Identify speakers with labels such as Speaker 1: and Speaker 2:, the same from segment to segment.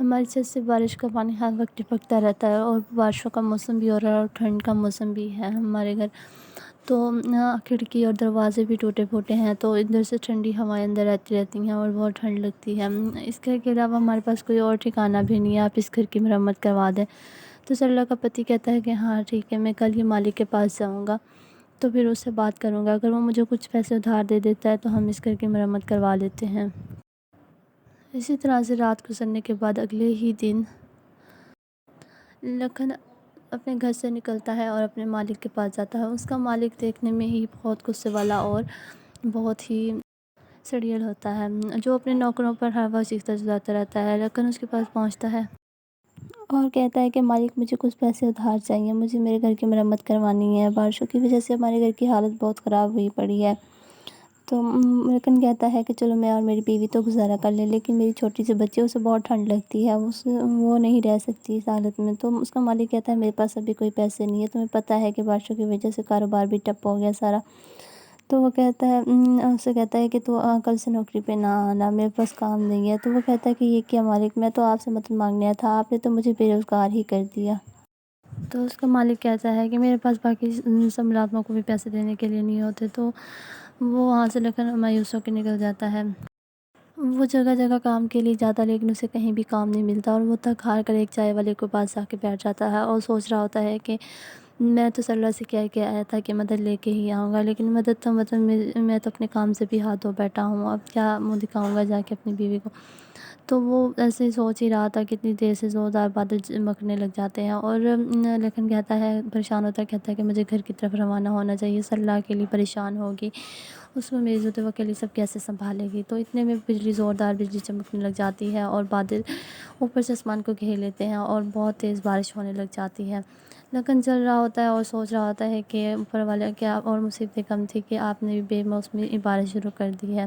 Speaker 1: ہماری چھت سے بارش کا پانی ہر وقت ٹپکتا رہتا ہے اور بارشوں کا موسم بھی ہو رہا ہے اور ٹھنڈ کا موسم بھی ہے ہمارے گھر، تو کھڑکی اور دروازے بھی ٹوٹے پھوٹے ہیں، تو ادھر سے ٹھنڈی ہوائیں اندر آتی رہتی ہیں اور بہت ٹھنڈ لگتی ہے۔ اس گھر کے علاوہ ہمارے پاس کوئی اور ٹھکانہ بھی نہیں ہے، آپ اس گھر کی مرمت کروا دیں۔ تو سرلا کا پتی کہتا ہے کہ ہاں ٹھیک ہے، میں کل ہی مالک کے پاس جاؤں گا، تو پھر اس سے بات کروں گا، اگر وہ مجھے کچھ پیسے ادھار دے دیتا ہے تو ہم اس گھر کی مرمت کروا لیتے ہیں۔ اسی طرح سے رات گزرنے کے بعد اگلے ہی دن لکھن اپنے گھر سے نکلتا ہے اور اپنے مالک کے پاس جاتا ہے۔ اس کا مالک دیکھنے میں ہی بہت غصے والا اور بہت ہی سڑیل ہوتا ہے، جو اپنے نوکروں پر ہر وقت چیختا چلاتا رہتا ہے۔ لکھن اس کے پاس پہنچتا ہے اور کہتا ہے کہ مالک مجھے کچھ پیسے ادھار چاہیے، مجھے میرے گھر کی مرمت کروانی ہے، بارشوں کی وجہ سے ہمارے گھر کی حالت بہت خراب ہوئی پڑی ہے۔ تو لکھن کہتا ہے کہ چلو میں اور میری بیوی تو گزارا کر لیں، لیکن میری چھوٹی سی بچی، اسے بہت ٹھنڈ لگتی ہے، وہ نہیں رہ سکتی اس حالت میں۔ تو اس کا مالک کہتا ہے میرے پاس ابھی کوئی پیسے نہیں ہے، تمہیں پتہ ہے کہ بارشوں کی وجہ سے کاروبار بھی ٹپ ہو گیا سارا۔ تو وہ کہتا ہے اس سے کہتا ہے کہ تو کل سے نوکری پہ نہ آنا، میرے پاس کام نہیں ہے۔ تو وہ کہتا ہے کہ یہ کیا مالک، میں تو آپ سے مدد مانگنے آیا تھا، آپ نے تو مجھے بے روزگار ہی کر دیا۔ تو اس کا مالک کہتا ہے کہ میرے پاس باقی سب ملازموں کو بھی پیسے دینے کے لیے نہیں ہوتے۔ تو وہ وہاں سے لکھن مایوس ہو کے نکل جاتا ہے۔ وہ جگہ جگہ کام کے لیے جاتا، لیکن اسے کہیں بھی کام نہیں ملتا اور وہ تھک ہار کر ایک چائے والے کے پاس جا کے بیٹھ جاتا ہے اور سوچ رہا ہوتا ہے کہ میں تو سرلا سے کہہ کے آیا تھا کہ مدد لے کے ہی آؤں گا، لیکن مدد تو میں تو اپنے کام سے بھی ہاتھ دھو بیٹھا ہوں، اب کیا منہ دکھاؤں گا جا کے اپنی بیوی کو۔ تو وہ ایسے ہی سوچ ہی رہا تھا، کتنی دیر سے زوردار بادل چمکنے لگ جاتے ہیں اور لیکن کہتا ہے، پریشان ہوتا ہے، کہتا ہے کہ مجھے گھر کی طرف روانہ ہونا چاہیے، سرلا اکیلی پریشان ہوگی، اس میں میری ضرورت، وہ اکیلی سب کیسے سنبھالے گی۔ تو اتنے میں زوردار بجلی چمکنے لگ جاتی ہے اور بادل اوپر سے آسمان کو گھیر لیتے ہیں اور بہت تیز بارش ہونے لگ جاتی ہے۔ لکھن چل رہا ہوتا ہے اور سوچ رہا ہوتا ہے کہ اوپر والے کیا اور مصیبتیں کم تھی کہ آپ نے بھی بے موسمی بارش شروع کر دی ہے۔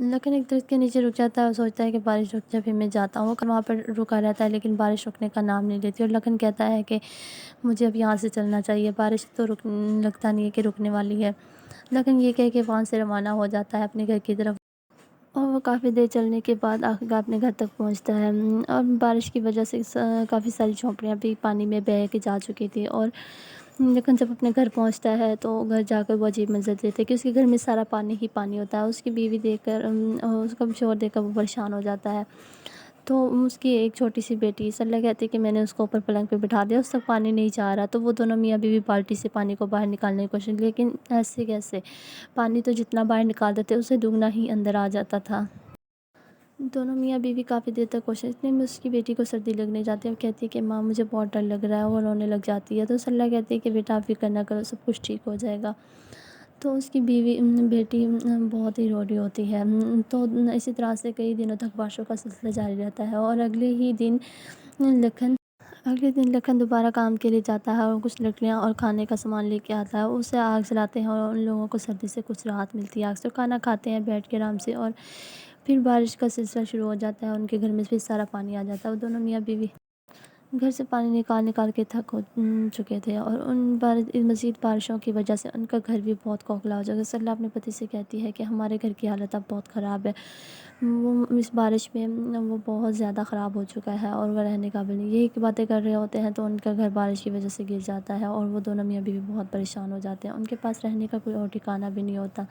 Speaker 1: لیکن ایک درخت کے نیچے رک جاتا ہے اور سوچتا ہے کہ بارش رک جائے پھر میں جاتا ہوں، وہ وہاں پر رکا رہتا ہے لیکن بارش رکنے کا نام نہیں لیتی، اور لکھن کہتا ہے کہ مجھے اب یہاں سے چلنا چاہیے، بارش تو لگتا نہیں ہے کہ رکنے والی ہے۔ لکھن یہ کہہ کے وہاں سے روانہ ہو جاتا ہے اپنے گھر کی طرف، اور وہ کافی دیر چلنے کے بعد آخر اپنے گھر تک پہنچتا ہے، اور بارش کی وجہ سے کافی ساری جھونپڑیاں بھی پانی میں بہہ کے جا چکی تھی، اور لیکن جب اپنے گھر پہنچتا ہے تو گھر جا کر وہ عجیب منظر دیکھتا ہے کہ اس کے گھر میں سارا پانی ہی پانی ہوتا ہے۔ اس کی بیوی دیکھ کر، اس کا شوہر دیکھ کر وہ پریشان ہو جاتا ہے۔ تو اس کی ایک چھوٹی سی بیٹی سرلا کہتی ہے کہ میں نے اس کو اوپر پلنگ پہ بٹھا دیا، اس تک پانی نہیں جا رہا، تو وہ دونوں میاں بیوی بالٹی سے پانی کو باہر نکالنے کی کوشش، لیکن ایسے کیسے، پانی تو جتنا باہر نکال دیتے اسے دگنا ہی اندر آ جاتا تھا۔ دونوں میاں بیوی کافی دیر تک کوشش، اتنے میں اس کی بیٹی کو سردی لگنے جاتی ہے اور کہتی ہے کہ ماں مجھے بہت ڈر لگ رہا ہے، اور رونے لگ جاتی ہے۔ تو سرلا کہتی ہے کہ بیٹا آپ فکر نہ کرو، سب کچھ ٹھیک ہو جائے گا۔ تو اس کی بیٹی بہت ہی رو رہی ہوتی ہے۔ تو اسی طرح سے کئی دنوں تک بارشوں کا سلسلہ جاری رہتا ہے، اور اگلے دن لکھن دوبارہ کام کے لیے جاتا ہے اور کچھ لکڑیاں اور کھانے کا سامان لے کے آتا ہے، اسے آگ جلاتے ہیں اور ان لوگوں کو سردی سے کچھ راحت ملتی ہے، آگ سے کھانا کھاتے ہیں بیٹھ کے آرام سے، اور پھر بارش کا سلسلہ شروع ہو جاتا ہے، ان کے گھر میں پھر سارا پانی آ جاتا ہے۔ وہ دونوں میاں بیوی گھر سے پانی نکال نکال کے تھک ہو چکے تھے، اور مزید بارشوں کی وجہ سے ان کا گھر بھی بہت کھوکھلا ہو جاتا ہے۔ سرلا اپنے پتی سے کہتی ہے کہ ہمارے گھر کی حالت اب بہت خراب ہے، وہ اس بارش میں وہ بہت زیادہ خراب ہو چکا ہے اور وہ رہنے قابل نہیں۔ یہی باتیں کر رہے ہوتے ہیں تو ان کا گھر بارش کی وجہ سے گر جاتا ہے، اور وہ دونوں میاں بیوی بہت پریشان ہو جاتے ہیں، ان کے پاس رہنے کا کوئی اور ٹھکانہ بھی نہیں ہوتا۔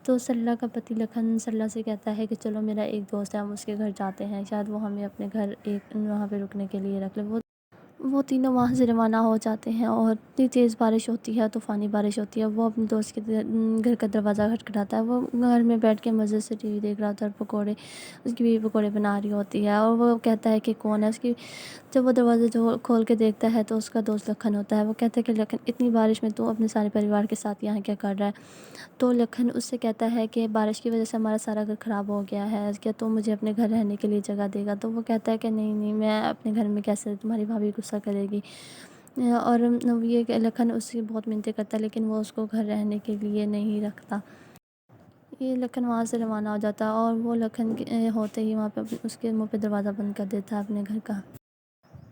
Speaker 1: تو سرلا کا پتی لکھن سرلا سے کہتا ہے کہ چلو میرا ایک دوست ہے، ہم اس کے گھر جاتے ہیں، شاید وہ ہمیں اپنے گھر وہاں پہ رکنے کے لیے رکھ لے۔ وہ تینوں وہاں سے روانہ ہو جاتے ہیں، اور اتنی تیز بارش ہوتی ہے، طوفانی بارش ہوتی ہے۔ وہ اپنے دوست کے گھر کا دروازہ کھٹکھٹاتا ہے، وہ گھر میں بیٹھ کے مزے سے ٹی وی دیکھ رہا ہوتا ہے، اور اس کی بیوی پکوڑے بنا رہی ہوتی ہے، اور وہ کہتا ہے کہ کون ہے جب وہ دروازہ کھول کے دیکھتا ہے تو اس کا دوست لکھن ہوتا ہے۔ وہ کہتا ہے کہ لکھن، اتنی بارش میں تو اپنے سارے پریوار کے ساتھ یہاں کیا کر رہا ہے؟ تو لکھن اس سے کہتا ہے کہ بارش کی وجہ سے ہمارا سارا گھر خراب ہو گیا ہے، کیا تو مجھے اپنے گھر رہنے کے لیے جگہ دے گا؟ تو وہ کہتا ہے کہ نہیں نہیں، میں اپنے گھر میں کیسے، تمہاری بھابھی غصہ کرے گی، اور یہ کہ لکھن اس کی بہت منتیں کرتا ہے، لیکن وہ اس کو گھر رہنے کے لیے نہیں رکھتا۔ یہ لکھن وہاں سے روانہ ہو جاتا ہے، اور وہ لکھن ہوتے ہی وہاں پہ اس کے منہ پہ دروازہ بند کر دیتا ہے اپنے گھر کا۔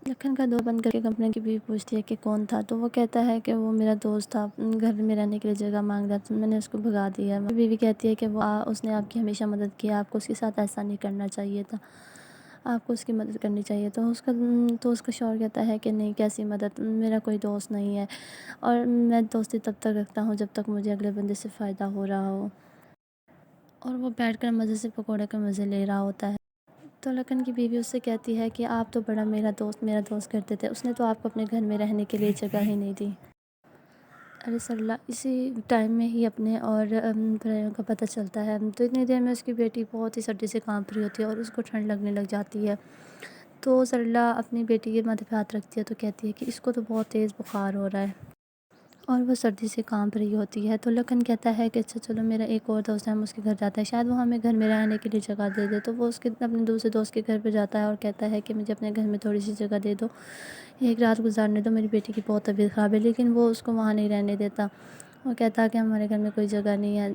Speaker 1: لکھن کا دور بند کر کے کمپنی کی بیوی پوچھتی ہے کہ کون تھا، تو وہ کہتا ہے کہ وہ میرا دوست تھا، گھر میں رہنے کے لیے جگہ مانگ رہا تھا، میں نے اس کو بھگا دیا۔ بیوی کہتی ہے کہ اس نے آپ کی ہمیشہ مدد کی، آپ کو اس کے ساتھ ایسا نہیں کرنا چاہیے تھا، آپ کو اس کی مدد کرنی چاہیے۔ تو اس کا شوہر کہتا ہے کہ نہیں، کیسی مدد، میرا کوئی دوست نہیں ہے، اور میں دوستی تب تک رکھتا ہوں جب تک مجھے اگلے بندے سے فائدہ ہو رہا ہو۔ اور وہ بیٹھ کر مزے سے پکوڑے کا مزے لے رہا ہوتا ہے۔ تو لکھن کی بیوی اس سے کہتی ہے کہ آپ تو بڑا میرا دوست کرتے تھے، اس نے تو آپ کو اپنے گھر میں رہنے کے لیے جگہ ہی نہیں دی۔ علیہ سرلا اسی ٹائم میں ہی اپنے اور پرایوں کا پتہ چلتا ہے، تو اتنی دیر میں اس کی بیٹی بہت ہی سردی سے کانپ رہی ہوتی ہے اور اس کو ٹھنڈ لگنے لگ جاتی ہے۔ تو سرلا اپنی بیٹی کے ماتھے پہ ہاتھ رکھتی ہے تو کہتی ہے کہ اس کو تو بہت تیز بخار ہو رہا ہے اور وہ سردی سے کانپ رہی ہوتی ہے۔ تو لکھن کہتا ہے کہ اچھا چلو، میرا ایک اور دوست ہے، ہم اس کے گھر جاتے ہیں، شاید وہ ہمیں گھر میں رہنے کے لیے جگہ دے دے۔ تو وہ اپنے دوسرے دوست کے گھر پہ جاتا ہے اور کہتا ہے کہ مجھے اپنے گھر میں تھوڑی سی جگہ دے دو، ایک رات گزارنے دو، میری بیٹی کی بہت طبیعت خراب ہے۔ لیکن وہ اس کو وہاں نہیں رہنے دیتا، وہ کہتا ہے کہ ہمارے گھر میں کوئی جگہ نہیں ہے،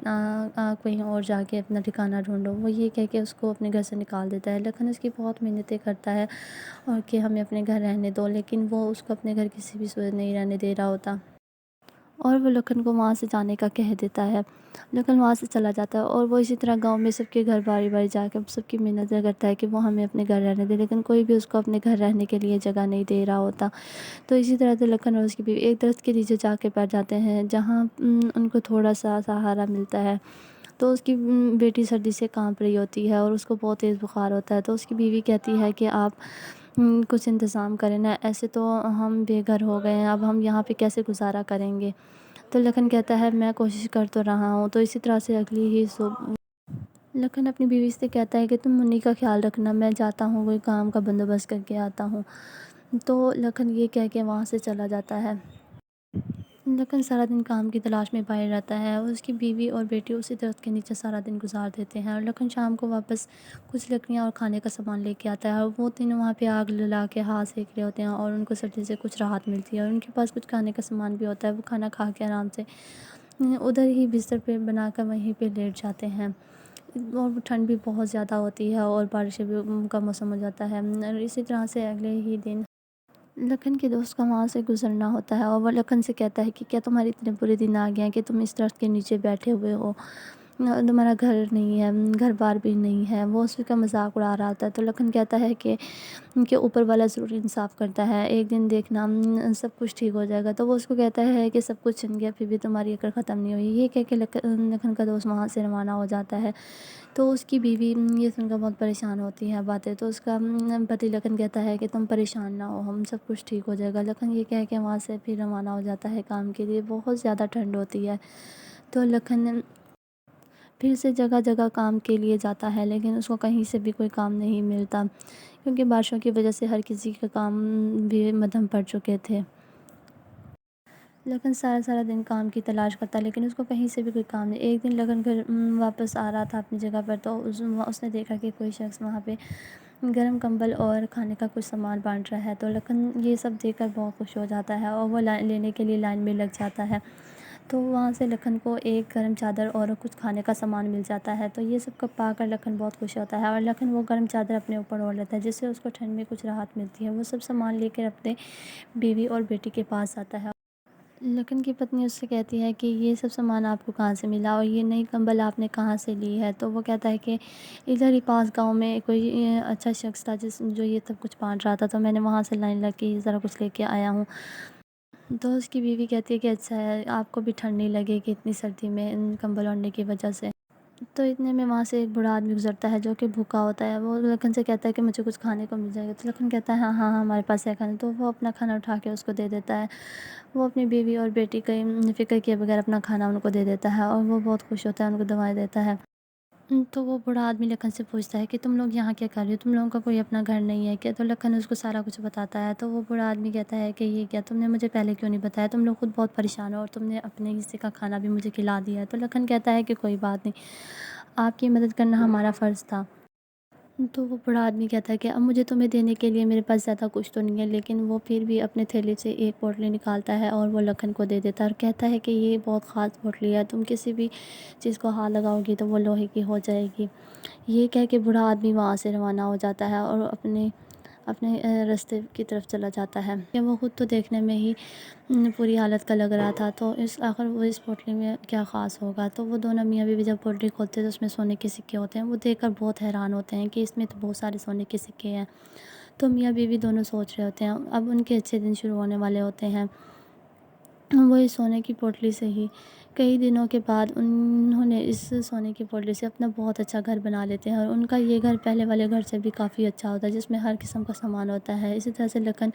Speaker 1: آپ کہیں اور جا کے اپنا ٹھکانہ ڈھونڈو۔ وہ یہ کہہ کے اس کو اپنے گھر سے نکال دیتا ہے۔ لکھن اس کی بہت منتیں کرتا ہے اور کہ ہمیں اپنے گھر رہنے دو، لیکن وہ اس کو اپنے گھر کسی بھی صورت نہیں رہنے دے رہا ہوتا اور وہ لکھن کو وہاں سے جانے کا کہہ دیتا ہے۔ لکھن وہاں سے چلا جاتا ہے اور وہ اسی طرح گاؤں میں سب کے گھر باری باری جا کے سب کی منتیں کرتا ہے کہ وہ ہمیں اپنے گھر رہنے دے، لیکن کوئی بھی اس کو اپنے گھر رہنے کے لیے جگہ نہیں دے رہا ہوتا۔ تو اسی طرح سے لکھن اور اس کی بیوی ایک درخت کے نیچے جا کے بیٹھ جاتے ہیں جہاں ان کو تھوڑا سا سہارا ملتا ہے۔ تو اس کی بیٹی سردی سے کانپ رہی ہوتی ہے اور اس کو بہت تیز بخار ہوتا ہے۔ تو اس کی بیوی کہتی ہے کہ آپ کچھ انتظام کریں نا، ایسے تو ہم بے گھر ہو گئے ہیں، اب ہم یہاں پہ کیسے گزارا کریں گے؟ تو لکھن کہتا ہے میں کوشش کر تو رہا ہوں۔ تو اسی طرح سے اگلی ہی صبح لکھن اپنی بیوی سے کہتا ہے کہ تم منی کا خیال رکھنا، میں جاتا ہوں کوئی کام کا بندوبست کر کے آتا ہوں۔ تو لکھن یہ کہہ کے وہاں سے چلا جاتا ہے۔ لکھن سارا دن کام کی تلاش میں پایا رہتا ہے اور اس کی بیوی اور بیٹی اسی درخت کے نیچے سارا دن گزار دیتے ہیں، اور لکھن شام کو واپس کچھ لکڑیاں اور کھانے کا سامان لے کے آتا ہے، اور وہ تینوں وہاں پہ آگ جلا کے ہاتھ سیک رہے ہوتے ہیں اور ان کو سردی سے کچھ راحت ملتی ہے، اور ان کے پاس کچھ کھانے کا سامان بھی ہوتا ہے۔ وہ کھانا کھا کے آرام سے ادھر ہی بستر پہ بنا کر وہیں پہ لیٹ جاتے ہیں، اور ٹھنڈ بھی بہت زیادہ ہوتی ہے اور بارشیں بھی کا موسم ہو جاتا ہے۔ اور اسی طرح سے اگلے ہی دن لکھن کے دوست کا وہاں سے گزرنا ہوتا ہے اور وہ لکھن سے کہتا ہے کہ کیا تمہارے اتنے برے دن آ گئے ہیں کہ تم اس درخت کے نیچے بیٹھے ہوئے ہو، تمہارا گھر نہیں ہے، گھر بار بھی نہیں ہے۔ وہ اس کا مذاق اڑا رہا ہوتا ہے۔ تو لکھن کہتا ہے کہ ان کے اوپر والا ضرور انصاف کرتا ہے، ایک دن دیکھنا سب کچھ ٹھیک ہو جائے گا۔ تو وہ اس کو کہتا ہے کہ سب کچھ چھن گیا پھر بھی تمہاری عقل ختم نہیں ہوئی۔ یہ کہہ کے لکھن کا دوست وہاں سے روانہ ہو جاتا ہے۔ تو اس کی بیوی یہ سن کر بہت پریشان ہوتی ہے باتیں، تو اس کا پتی لکھن کہتا ہے کہ تم پریشان نہ ہو، ہم سب کچھ ٹھیک ہو جائے گا۔ لکھن یہ کہہ کے وہاں سے پھر روانہ ہو جاتا ہے کام کے لیے۔ بہت زیادہ ٹھنڈ ہوتی ہے تو لکھن پھر سے جگہ جگہ کام کے لیے جاتا ہے، لیکن اس کو کہیں سے بھی کوئی کام نہیں ملتا کیونکہ بارشوں کی وجہ سے ہر کسی کا کام بھی مدھم پڑ چکے تھے۔ لکھن سارا دن کام کی تلاش کرتا لیکن اس کو کہیں سے بھی کوئی کام نہیں۔ ایک دن لکھن گھر واپس آ رہا تھا اپنی جگہ پر، تو اس نے دیکھا کہ کوئی شخص وہاں پہ گرم کمبل اور کھانے کا کچھ سامان بانٹ رہا ہے۔ تو لکھن یہ سب دیکھ کر بہت خوش ہو جاتا ہے اور وہ لینے کے لیے لائن میں لگ جاتا ہے۔ تو وہاں سے لکھن کو ایک گرم چادر اور کچھ کھانے کا سامان مل جاتا ہے۔ تو یہ سب کو پا کر لکھن بہت خوش ہوتا ہے اور لکھن وہ گرم چادر اپنے اوپر اوڑھ لیتا ہے جس سے اس کو ٹھنڈ میں کچھ راحت ملتی ہے۔ وہ سب سامان لے کر اپنے بیوی اور بیٹی کے پاس آتا ہے۔ لکھن کی پتنی اس سے کہتی ہے کہ یہ سب سامان آپ کو کہاں سے ملا اور یہ نئی کمبل آپ نے کہاں سے لی ہے؟ تو وہ کہتا ہے کہ ادھر ہی پاس گاؤں میں کوئی اچھا شخص تھا جو یہ سب کچھ بانٹ رہا تھا، تو میں نے وہاں سے لائن لگ کے یہ سارا کچھ لے کے آیا ہوں۔ تو اس کی بیوی کہتی ہے کہ اچھا ہے، آپ کو بھی ٹھنڈ نہیں لگے گی اتنی سردی میں کمبل اوڑھنے کی وجہ سے۔ تو اتنے میں وہاں سے ایک بوڑھا آدمی گزرتا ہے جو کہ بھوکا ہوتا ہے۔ وہ لکھن سے کہتا ہے کہ مجھے کچھ کھانے کو مل جائے گا؟ تو لکھن کہتا ہے ہاں ہاں ہمارے پاس ہے کھانا۔ تو وہ اپنا کھانا اٹھا کے اس کو دے دیتا ہے۔ وہ اپنی بیوی اور بیٹی کا فکر کیے بغیر اپنا کھانا ان کو دے دیتا ہے اور وہ بہت خوش ہوتا ہے، ان کو دوائیں دیتا ہے۔ تو وہ بوڑھا آدمی لکھن سے پوچھتا ہے کہ تم لوگ یہاں کیا کر رہے ہو؟ تم لوگوں کا کوئی اپنا گھر نہیں ہے کیا؟ تو لکھن اس کو سارا کچھ بتاتا ہے۔ تو وہ بوڑھا آدمی کہتا ہے کہ یہ کیا، تم نے مجھے پہلے کیوں نہیں بتایا؟ تم لوگ خود بہت پریشان ہو اور تم نے اپنے حصے کا کھانا بھی مجھے کھلا دیا ہے۔ تو لکھن کہتا ہے کہ کوئی بات نہیں، آپ کی مدد کرنا ہمارا فرض تھا۔ تو وہ بڑا آدمی کہتا ہے کہ اب مجھے تمہیں دینے کے لیے میرے پاس زیادہ کچھ تو نہیں ہے، لیکن وہ پھر بھی اپنے تھیلے سے ایک پوٹلی نکالتا ہے اور وہ لکھن کو دے دیتا ہے اور کہتا ہے کہ یہ بہت خاص پوٹلی ہے، تم کسی بھی چیز کو ہاتھ لگاؤ گی تو وہ لوہے کی ہو جائے گی۔ یہ کہہ کے بوڑھا آدمی وہاں سے روانہ ہو جاتا ہے اور اپنے راستے کی طرف چلا جاتا ہے کہ وہ خود تو دیکھنے میں ہی پوری حالت کا لگ رہا تھا، تو آخر وہ اس پوٹلی میں کیا خاص ہوگا۔ تو وہ دونوں میاں بیوی جب پوٹلی کھولتے ہیں تو اس میں سونے کے سکے ہوتے ہیں، وہ دیکھ کر بہت حیران ہوتے ہیں کہ اس میں تو بہت سارے سونے کے سکے ہیں۔ تو میاں بیوی دونوں سوچ رہے ہوتے ہیں، اب ان کے اچھے دن شروع ہونے والے ہوتے ہیں۔ وہ اس سونے کی پوٹلی سے ہی کئی دنوں کے بعد انہوں نے اس سونے کی پوٹلی سے اپنا بہت اچھا گھر بنا لیتے ہیں، اور ان کا یہ گھر پہلے والے گھر سے بھی کافی اچھا ہوتا ہے، جس میں ہر قسم کا سامان ہوتا ہے۔ اسی طرح سے لکھن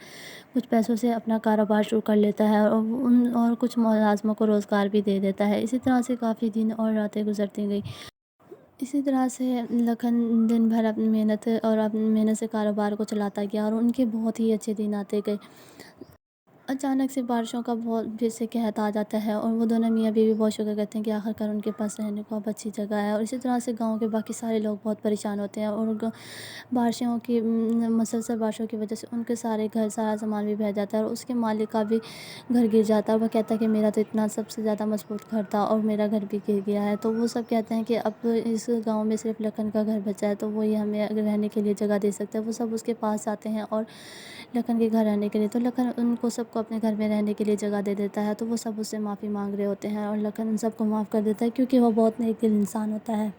Speaker 1: کچھ پیسوں سے اپنا کاروبار شروع کر لیتا ہے اور کچھ ملازموں کو روزگار بھی دے دیتا ہے۔ اسی طرح سے کافی دن اور راتیں گزرتی گئی۔ اسی طرح سے لکھن دن بھر اپنی محنت سے کاروبار کو چلاتا گیا، اور ان کے بہت ہی اچھے دن آتے گئے۔ اچانک سے بارشوں کا بہت پھر سے قحط آ جاتا ہے، اور وہ دونوں میاں بیوی بہت شکر کرتے ہیں کہ آخر کار ان کے پاس رہنے کو اب اچھی جگہ ہے۔ اور اسی طرح سے گاؤں کے باقی سارے لوگ بہت پریشان ہوتے ہیں، اور مسلسل بارشوں کی وجہ سے ان کے سارے گھر سارا سامان بھی بہہ جاتا ہے، اور اس کے مالک کا بھی گھر گر جاتا ہے۔ وہ کہتا ہے کہ میرا تو اتنا سب سے زیادہ مضبوط گھر تھا اور میرا گھر بھی گر گیا ہے۔ تو وہ سب کہتے ہیں کہ اب اس گاؤں میں صرف لکھن کا گھر بچا ہے، تو وہی ہمیں رہنے کے لیے جگہ دے سکتا ہے۔ وہ سب اس کے پاس آتے ہیں اور لکھن کے گھر رہنے کے لیے، تو لکھن ان کو سب کو اپنے گھر میں رہنے کے لیے جگہ دے دیتا ہے۔ تو وہ سب اس سے معافی مانگ رہے ہوتے ہیں، اور لکھن ان سب کو معاف کر دیتا ہے کیونکہ وہ بہت نیک دل انسان ہوتا ہے۔